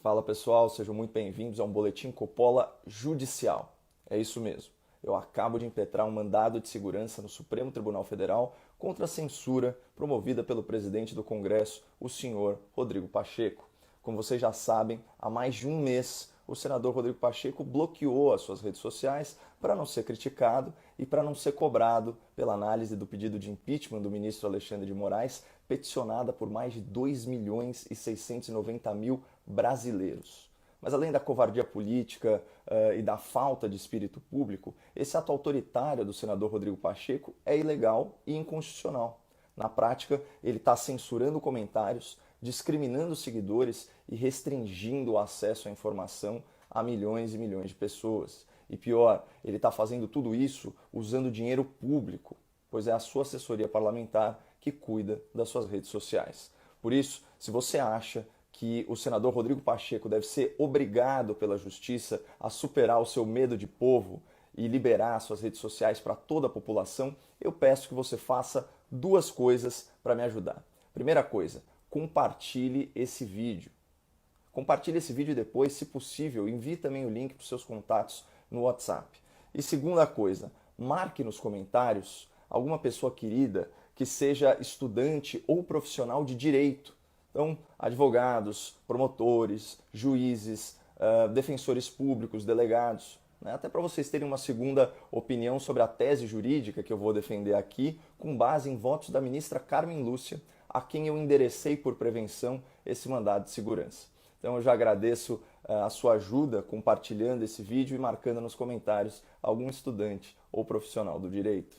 Fala pessoal, sejam muito bem-vindos a um Boletim Coppola Judicial. É isso mesmo. Eu acabo de impetrar um mandado de segurança no Supremo Tribunal Federal contra a censura promovida pelo presidente do Congresso, o senhor Rodrigo Pacheco. Como vocês já sabem, há mais de um mês o senador Rodrigo Pacheco bloqueou as suas redes sociais para não ser criticado e para não ser cobrado pela análise do pedido de impeachment do ministro Alexandre de Moraes, peticionada por mais de 2.690.000 brasileiros. Mas além da covardia política e da falta de espírito público, esse ato autoritário do senador Rodrigo Pacheco é ilegal e inconstitucional. Na prática, ele está censurando comentários, discriminando seguidores e restringindo o acesso à informação a milhões e milhões de pessoas. E pior, ele está fazendo tudo isso usando dinheiro público, pois é a sua assessoria parlamentar que cuida das suas redes sociais. Por isso, se você acha que o senador Rodrigo Pacheco deve ser obrigado pela justiça a superar o seu medo de povo e liberar suas redes sociais para toda a população, eu peço que você faça duas coisas para me ajudar. Primeira coisa, compartilhe esse vídeo. Compartilhe esse vídeo e depois, se possível, envie também o link para os seus contatos no WhatsApp. E segunda coisa, marque nos comentários alguma pessoa querida que seja estudante ou profissional de direito. Então, advogados, promotores, juízes, defensores públicos, delegados, né? Até para vocês terem uma segunda opinião sobre a tese jurídica que eu vou defender aqui, com base em votos da ministra Carmen Lúcia, a quem eu enderecei por prevenção esse mandado de segurança. Então eu já agradeço a sua ajuda compartilhando esse vídeo e marcando nos comentários algum estudante ou profissional do direito.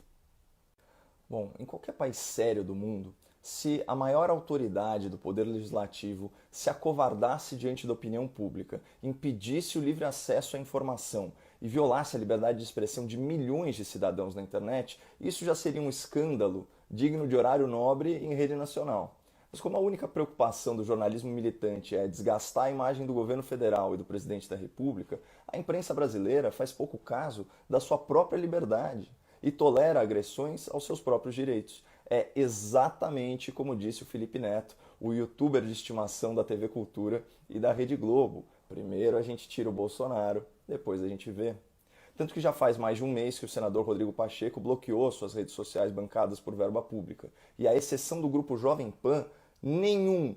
Bom, em qualquer país sério do mundo, se a maior autoridade do poder legislativo se acovardasse diante da opinião pública, impedisse o livre acesso à informação e violasse a liberdade de expressão de milhões de cidadãos na internet, isso já seria um escândalo digno de horário nobre em rede nacional. Mas como a única preocupação do jornalismo militante é desgastar a imagem do governo federal e do presidente da República, a imprensa brasileira faz pouco caso da sua própria liberdade e tolera agressões aos seus próprios direitos. É exatamente como disse o Felipe Neto, o youtuber de estimação da TV Cultura e da Rede Globo. Primeiro a gente tira o Bolsonaro, depois a gente vê. Tanto que já faz mais de um mês que o senador Rodrigo Pacheco bloqueou suas redes sociais bancadas por verba pública. E à exceção do grupo Jovem Pan, nenhum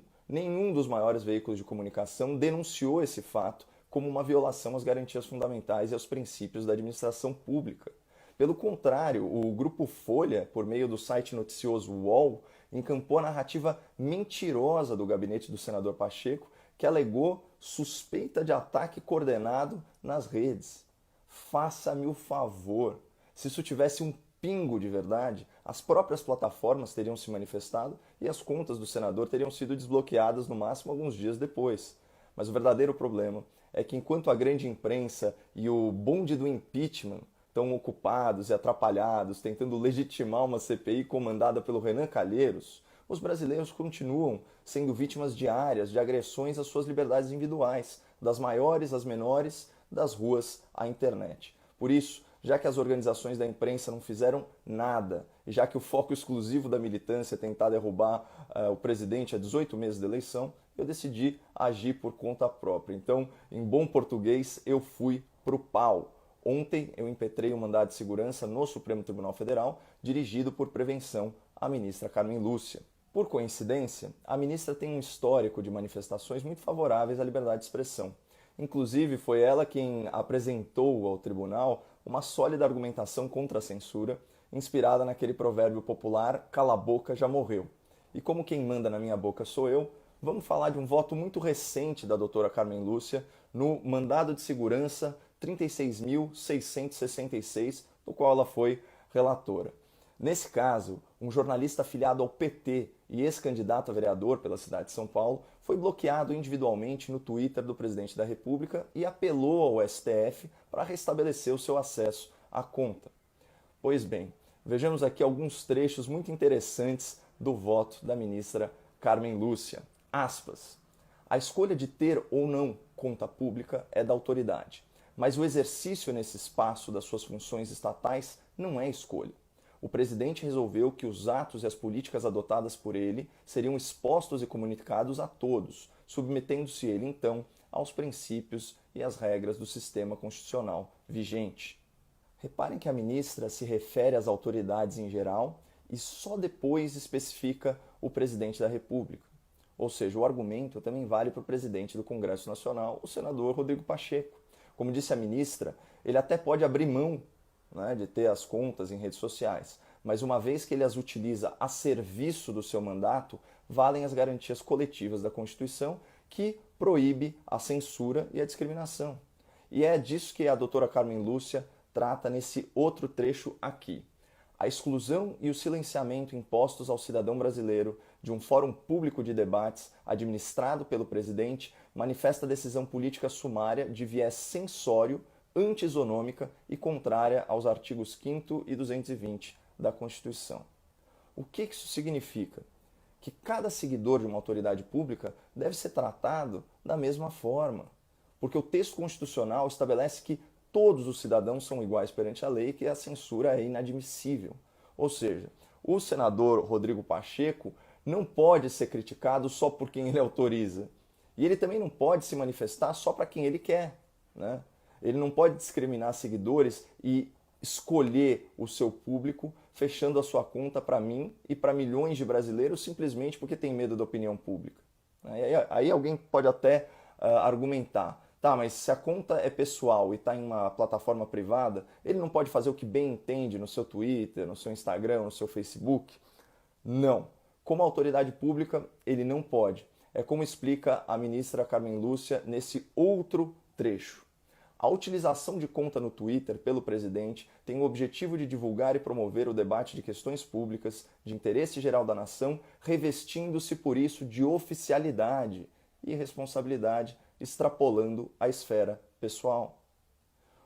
dos maiores veículos de comunicação denunciou esse fato como uma violação às garantias fundamentais e aos princípios da administração pública. Pelo contrário, o Grupo Folha, por meio do site noticioso UOL, encampou a narrativa mentirosa do gabinete do senador Pacheco, que alegou suspeita de ataque coordenado nas redes. Faça-me o favor. Se isso tivesse um pingo de verdade, as próprias plataformas teriam se manifestado e as contas do senador teriam sido desbloqueadas no máximo alguns dias depois. Mas o verdadeiro problema é que enquanto a grande imprensa e o bonde do impeachment estão ocupados e atrapalhados, tentando legitimar uma CPI comandada pelo Renan Calheiros, os brasileiros continuam sendo vítimas diárias de agressões às suas liberdades individuais, das maiores às menores, das ruas à internet. Por isso, já que as organizações da imprensa não fizeram nada, e já que o foco exclusivo da militância é tentar derrubar o presidente há 18 meses da eleição, eu decidi agir por conta própria. Então, em bom português, eu fui pro pau. Ontem eu impetrei um mandado de segurança no Supremo Tribunal Federal, dirigido por prevenção à ministra Carmen Lúcia. Por coincidência, a ministra tem um histórico de manifestações muito favoráveis à liberdade de expressão. Inclusive, foi ela quem apresentou ao tribunal uma sólida argumentação contra a censura, inspirada naquele provérbio popular, cala a boca, já morreu. E como quem manda na minha boca sou eu, vamos falar de um voto muito recente da doutora Carmen Lúcia no mandado de segurança 36.666, do qual ela foi relatora. Nesse caso, um jornalista afiliado ao PT e ex-candidato a vereador pela cidade de São Paulo foi bloqueado individualmente no Twitter do presidente da República e apelou ao STF para restabelecer o seu acesso à conta. Pois bem, vejamos aqui alguns trechos muito interessantes do voto da ministra Carmen Lúcia. Aspas. A escolha de ter ou não conta pública é da autoridade, mas o exercício nesse espaço das suas funções estatais não é escolha. O presidente resolveu que os atos e as políticas adotadas por ele seriam expostos e comunicados a todos, submetendo-se ele, então, aos princípios e às regras do sistema constitucional vigente. Reparem que a ministra se refere às autoridades em geral e só depois especifica o presidente da República. Ou seja, o argumento também vale para o presidente do Congresso Nacional, o senador Rodrigo Pacheco. Como disse a ministra, ele até pode abrir mão, né, de ter as contas em redes sociais, mas uma vez que ele as utiliza a serviço do seu mandato, valem as garantias coletivas da Constituição, que proíbe a censura e a discriminação. E é disso que a doutora Carmen Lúcia trata nesse outro trecho aqui. A exclusão e o silenciamento impostos ao cidadão brasileiro de um fórum público de debates administrado pelo presidente manifesta decisão política sumária de viés censório, anti-isonômica e contrária aos artigos 5º e 220 da Constituição. O que isso significa? Que cada seguidor de uma autoridade pública deve ser tratado da mesma forma, porque o texto constitucional estabelece que todos os cidadãos são iguais perante a lei e que a censura é inadmissível. Ou seja, o senador Rodrigo Pacheco não pode ser criticado só por quem ele autoriza. E ele também não pode se manifestar só para quem ele quer, né? Ele não pode discriminar seguidores e escolher o seu público fechando a sua conta para mim e para milhões de brasileiros simplesmente porque tem medo da opinião pública. Aí alguém pode até argumentar, tá, mas se a conta é pessoal e está em uma plataforma privada, ele não pode fazer o que bem entende no seu Twitter, no seu Instagram, no seu Facebook? Não. Como autoridade pública, ele não pode. É como explica a ministra Carmen Lúcia nesse outro trecho. A utilização de conta no Twitter pelo presidente tem o objetivo de divulgar e promover o debate de questões públicas de interesse geral da nação, revestindo-se por isso de oficialidade e responsabilidade, extrapolando a esfera pessoal.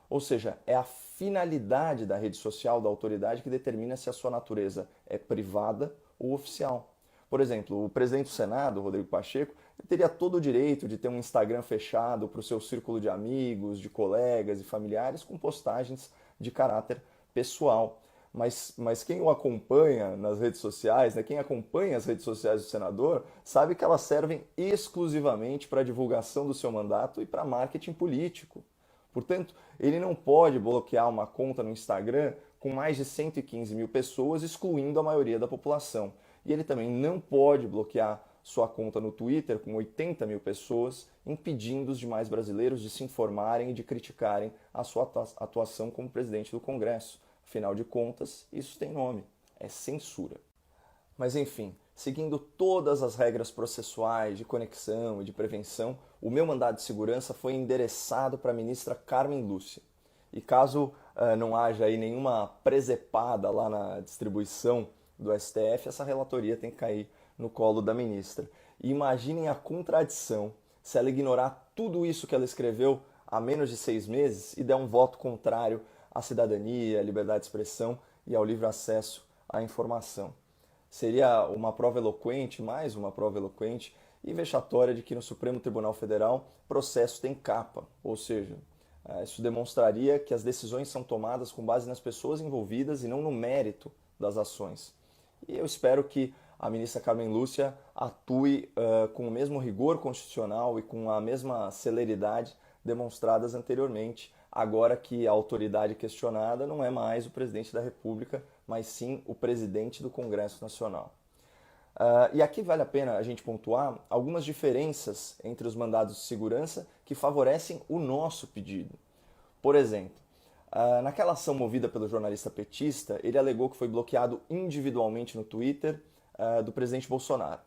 Ou seja, é a finalidade da rede social da autoridade que determina se a sua natureza é privada ou oficial. Por exemplo, o presidente do Senado, Rodrigo Pacheco, teria todo o direito de ter um Instagram fechado para o seu círculo de amigos, de colegas e familiares com postagens de caráter pessoal. Mas quem o acompanha nas redes sociais, né, quem acompanha as redes sociais do senador, sabe que elas servem exclusivamente para a divulgação do seu mandato e para marketing político. Portanto, ele não pode bloquear uma conta no Instagram com mais de 115 mil pessoas, excluindo a maioria da população. E ele também não pode bloquear sua conta no Twitter com 80 mil pessoas, impedindo os demais brasileiros de se informarem e de criticarem a sua atuação como presidente do Congresso. Afinal de contas, isso tem nome, é censura. Mas enfim, seguindo todas as regras processuais de conexão e de prevenção, o meu mandado de segurança foi endereçado para a ministra Carmen Lúcia. E caso não haja aí nenhuma presepada lá na distribuição do STF, essa relatoria tem que cair no colo da ministra. E imaginem a contradição se ela ignorar tudo isso que ela escreveu há menos de 6 meses e der um voto contrário à cidadania, à liberdade de expressão e ao livre acesso à informação. Seria uma prova eloquente, mais uma prova eloquente e vexatória de que no Supremo Tribunal Federal processo tem capa, ou seja, isso demonstraria que as decisões são tomadas com base nas pessoas envolvidas e não no mérito das ações. E eu espero que a ministra Carmen Lúcia atue com o mesmo rigor constitucional e com a mesma celeridade demonstradas anteriormente, agora que a autoridade questionada não é mais o presidente da República, mas sim o presidente do Congresso Nacional. E aqui vale a pena a gente pontuar algumas diferenças entre os mandados de segurança que favorecem o nosso pedido. Por exemplo, naquela ação movida pelo jornalista petista, ele alegou que foi bloqueado individualmente no Twitter do presidente Bolsonaro.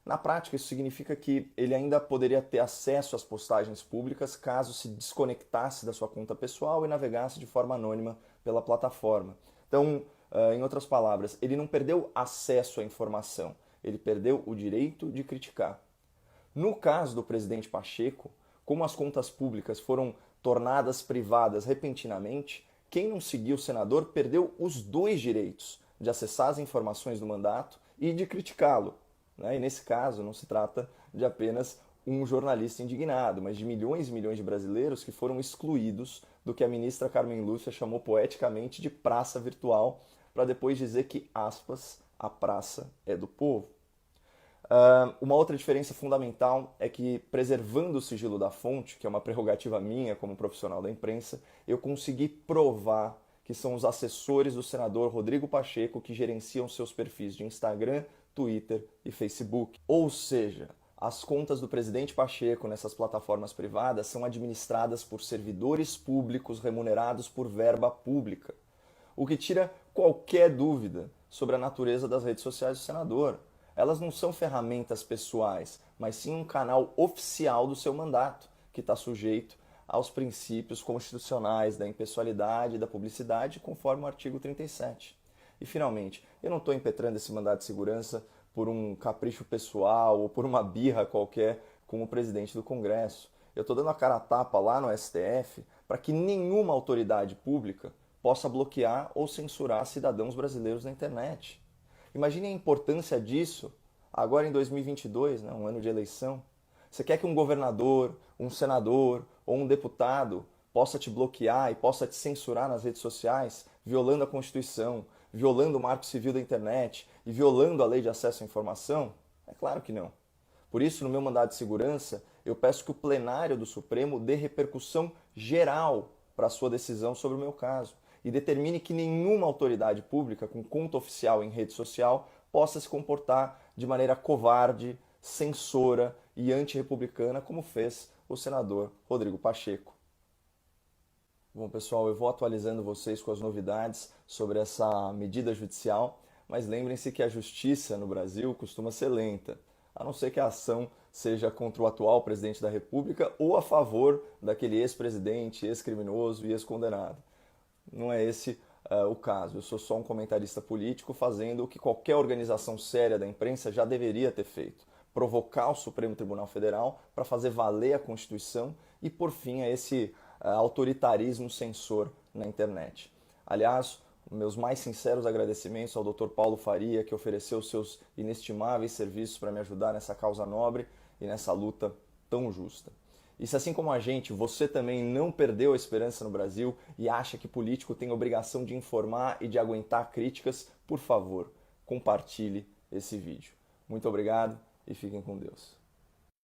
Na prática, isso significa que ele ainda poderia ter acesso às postagens públicas caso se desconectasse da sua conta pessoal e navegasse de forma anônima pela plataforma. Então, em outras palavras, ele não perdeu acesso à informação, ele perdeu o direito de criticar. No caso do presidente Pacheco, como as contas públicas foram tornadas privadas repentinamente, quem não seguiu o senador perdeu os dois direitos de acessar as informações do mandato e de criticá-lo. E nesse caso não se trata de apenas um jornalista indignado, mas de milhões e milhões de brasileiros que foram excluídos do que a ministra Carmen Lúcia chamou poeticamente de praça virtual, para depois dizer que, aspas, a praça é do povo. Uma outra diferença fundamental é que, preservando o sigilo da fonte, que é uma prerrogativa minha como profissional da imprensa, eu consegui provar que são os assessores do senador Rodrigo Pacheco que gerenciam seus perfis de Instagram, Twitter e Facebook. Ou seja, as contas do presidente Pacheco nessas plataformas privadas são administradas por servidores públicos remunerados por verba pública, o que tira qualquer dúvida sobre a natureza das redes sociais do senador. Elas não são ferramentas pessoais, mas sim um canal oficial do seu mandato, que está sujeito aos princípios constitucionais da impessoalidade e da publicidade, conforme o artigo 37. E, finalmente, eu não estou impetrando esse mandato de segurança por um capricho pessoal ou por uma birra qualquer com o presidente do Congresso. Eu estou dando a cara a tapa lá no STF para que nenhuma autoridade pública possa bloquear ou censurar cidadãos brasileiros na internet. Imagine a importância disso agora em 2022, né, um ano de eleição. Você quer que um governador, um senador ou um deputado possa te bloquear e possa te censurar nas redes sociais, violando a Constituição, violando o Marco Civil da internet e violando a Lei de Acesso à Informação? É claro que não. Por isso, no meu mandado de segurança, eu peço que o plenário do Supremo dê repercussão geral para a sua decisão sobre o meu caso e determine que nenhuma autoridade pública com conta oficial em rede social possa se comportar de maneira covarde, censora e antirrepublicana, como fez o senador Rodrigo Pacheco. Bom, pessoal, eu vou atualizando vocês com as novidades sobre essa medida judicial, mas lembrem-se que a justiça no Brasil costuma ser lenta, a não ser que a ação seja contra o atual presidente da República ou a favor daquele ex-presidente, ex-criminoso e ex-condenado. Não é esse o caso. Eu sou só um comentarista político fazendo o que qualquer organização séria da imprensa já deveria ter feito: provocar o Supremo Tribunal Federal para fazer valer a Constituição e pôr fim a esse autoritarismo censor na internet. Aliás, meus mais sinceros agradecimentos ao Dr. Paulo Faria, que ofereceu seus inestimáveis serviços para me ajudar nessa causa nobre e nessa luta tão justa. E se, assim como a gente, você também não perdeu a esperança no Brasil e acha que político tem obrigação de informar e de aguentar críticas, por favor, compartilhe esse vídeo. Muito obrigado e fiquem com Deus.